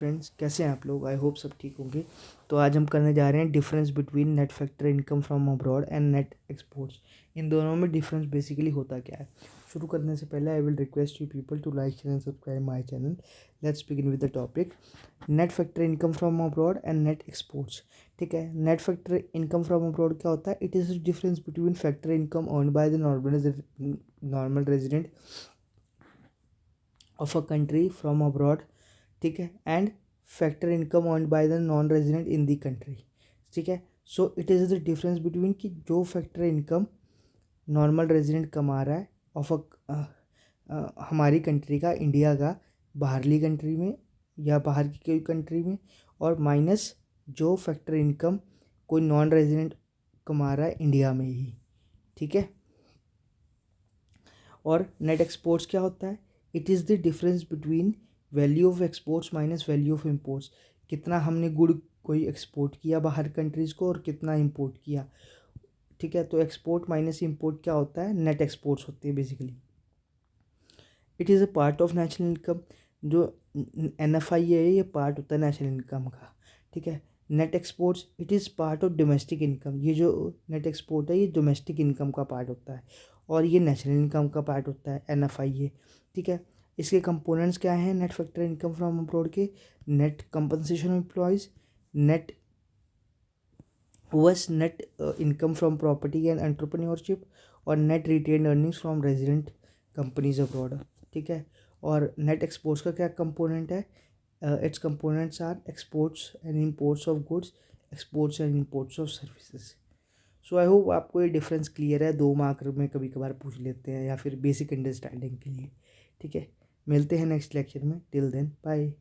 Friends, कैसे हैं आप लोग? आई होप सब ठीक होंगे। तो आज हम करने जा रहे हैं difference between net factor income from abroad and net exports. इन दोनों में डिफरेंस बेसिकली होता क्या है। शुरू करने से पहले I will request you people to like share and subscribe my channel. Let's begin with the topic net factor income from abroad and net exports. ठीक है, net factor income from abroad क्या होता है? It is difference between factor income earned by the normal resident of a country from abroad, ठीक है, and factor income earned by the non resident in the country. ठीक है, so it is the difference between कि जो factor income normal resident कमा रहा है of हमारी कंट्री का, इंडिया का, बाहरली कंट्री में या बाहर की कोई कंट्री में, और माइनस जो फैक्टर इनकम कोई नॉन रेजिडेंट कमा रहा है इंडिया में ही। ठीक है, और नेट एक्सपोर्ट्स क्या होता है? It is the difference between value of exports minus value of imports. कितना हमने गुड कोई एक्सपोर्ट किया बाहर कंट्रीज़ को और कितना इंपोर्ट किया। ठीक है, तो एक्सपोर्ट माइनस इंपोर्ट क्या होता है? नेट एक्सपोर्ट्स होती है basically. It is a part of national income. जो NFI है ये पार्ट होता है नेशनल इनकम का। ठीक है, net exports it is part of domestic income. ये जो नेट एक्सपोर्ट है ये डोमेस्टिक इनकम का पार्ट होता है और ये नेशनल इनकम का पार्ट होता है NFI ये। ठीक है, इसके कंपोनेंट्स क्या हैं net factor income from abroad के? Net compensation of employees, net was net income from property and entrepreneurship, और net retained earnings from resident companies abroad. ठीक है, और नेट एक्सपोर्ट्स का क्या कंपोनेंट है? It's components are exports and imports of goods, exports and imports of services. So I hope आपको ये difference clear है। 2 मार्क में कभी कभार पूछ लेते हैं या फिर बेसिक अंडरस्टैंडिंग के लिए। ठीक है, मिलते हैं नेक्स्ट लेक्चर में। Till then bye.